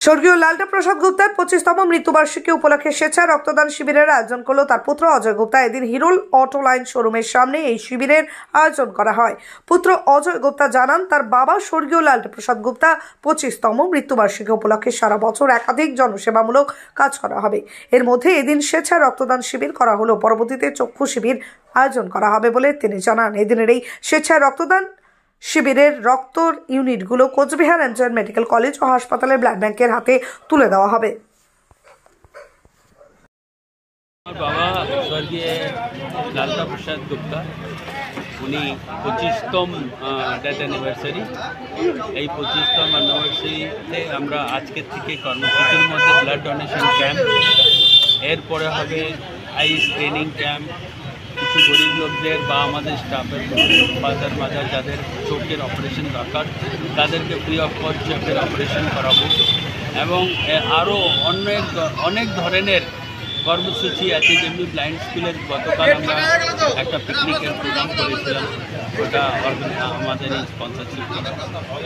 স্বর্গীয় লালটা প্রসাদ গুপ্তার 25তম মৃত্যুবার্ষিকী উপলক্ষে স্বেচ্ছায় রক্তদান শিবিরের আয়োজন করল তার পুত্র অজয় গুপ্তা। এদিন হিরোল অটো লাইন শোরুমের সামনে এই শিবিরের আয়োজন করা হয়। পুত্র অজয় গুপ্তা জানান, তার বাবা স্বর্গীয় লালটা প্রসাদ গুপ্তা 25তম মৃত্যুবার্ষিকী উপলক্ষে সারা বছর একাধিক জনসেবামূলক কাজ করা হবে। এর মধ্যে এদিন স্বেচ্ছায় রক্তদান শিবির করা হলো। পরবর্তীতে চক্ষু শিবির আয়োজন করা হবে বলে তিনি জানান। এদিনের এই স্বেচ্ছায় রক্তদান শিবিরের রক্তর ইউনিটগুলো কোচবিহার এমজেএন মেডিকেল কলেজ ও হাসপাতালের ব্লাড ব্যাংকের হাতে তুলে দেওয়া হবে। বাবা স্বর্গীয় লালটা প্রসাদ গুপ্তা উনি 25তম ডেথ অ্যানিভার্সারি। এই 25তম অ্যানিভার্সারিতে আমরা আজকের থেকে কর্মসূচির মধ্যে ব্লাড ডোনেশন ক্যাম্প, এরপরে হবে আইস ট্রেনিং ক্যাম্প, কিছু গরিব লোকদের বা আমাদের স্টাফের ফাদার মাদার যাদের চোখের অপারেশন দরকার তাদেরকে ফ্রি অফ কস্ট চোখের অপারেশন করাবো। এবং আরও অনেক ধরনের কর্মসূচি আছে, যেমনি ব্লাইন্ড স্কুলের গতকাল আমরা একটা পিকনিকের প্রোগ্রাম করেছিলাম, ওটা আমাদের এই স্পন্সরশিপ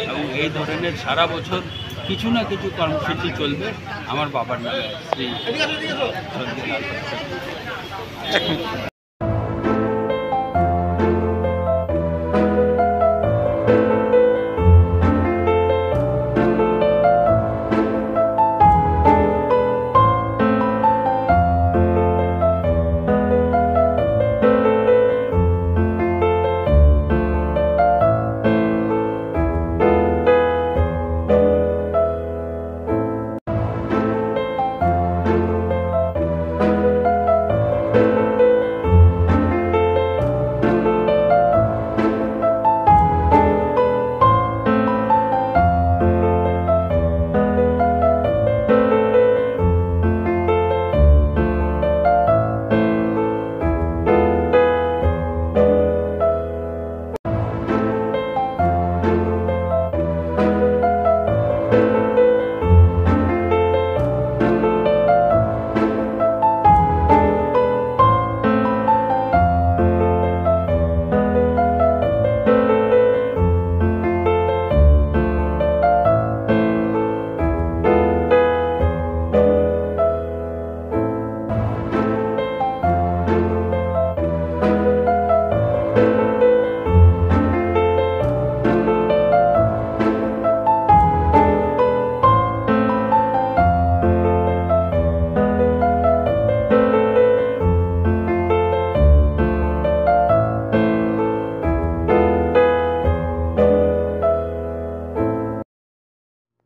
এবং এই ধরনের সারা বছর কিছু না কিছু কর্মসূচি চলবে আমার বাবার নামে শ্রী স্বর্গীয় লালটা।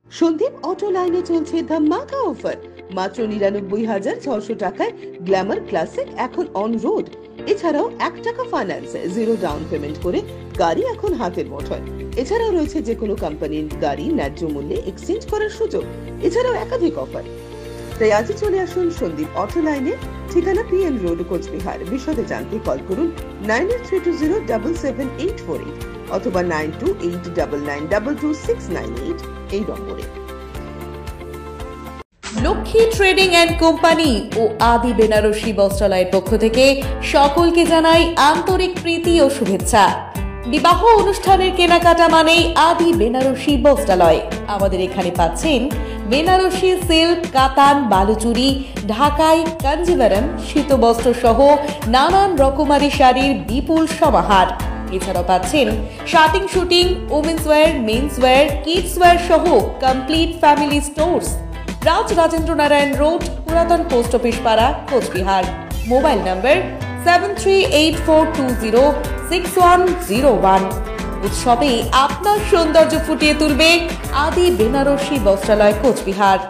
সন্দীপ অটো লাইনে চলছে ধামাকা অফার। মাত্র ৯৯,৬০০ টাকায় গ্ল্যামার ক্লাসিক এখন অন রোড। এছাড়াও ১ টাকা ফাইন্যান্সে 0 ডাউন পেমেন্ট করে গাড়ি এখন হাতের মুঠোয়। এছাড়াও রয়েছে যে কোনো কোম্পানির গাড়ি ন্যায্য মূল্যে এক্সচেঞ্জ করার সুযোগ। এছাড়াও একাধিক অফার। তাই আজই চলে আসুন সন্দীপ অটো লাইনে, ঠিকানা পিএন রোড, কোচবিহার। বিশদে জানতে কল করুন 9832077848 অথবা 9289922698 এই নম্বরে। লক্ষ্মী ট্রেডিং অ্যান্ড কোম্পানি ও আদি বেনারসি বস্ত্রালয়ের পক্ষ থেকে সকলকে জানাই আন্তরিক প্রীতি ও শুভেচ্ছা। বিবাহ অনুষ্ঠানের কেনাকাটা মানেই আদি বেনারসি বস্ত্রালয়। আমাদের এখানে পাচ্ছেন বেনারসি সিল্ক, কাতান, বালুচুরি, ঢাকাই, কাঞ্জিভারম, শীতবস্ত্র সহ নানান রকমারি শাড়ির বিপুল সমাহার। এছাড়াও পাচ্ছেন shirting, suiting, women's wear, men's wear, kids wear সহ complete family stores. Raj Rajendra Narayan road, পুরাতন পোস্ট অফিস পাড়া, কোচবিহার। মোবাইল নম্বর 7384206101। উৎসবে আপনার সৌন্দর্য ফুটিয়ে তুলবে আদি বেনারসি বস্ত্রালয়, কোচবিহার।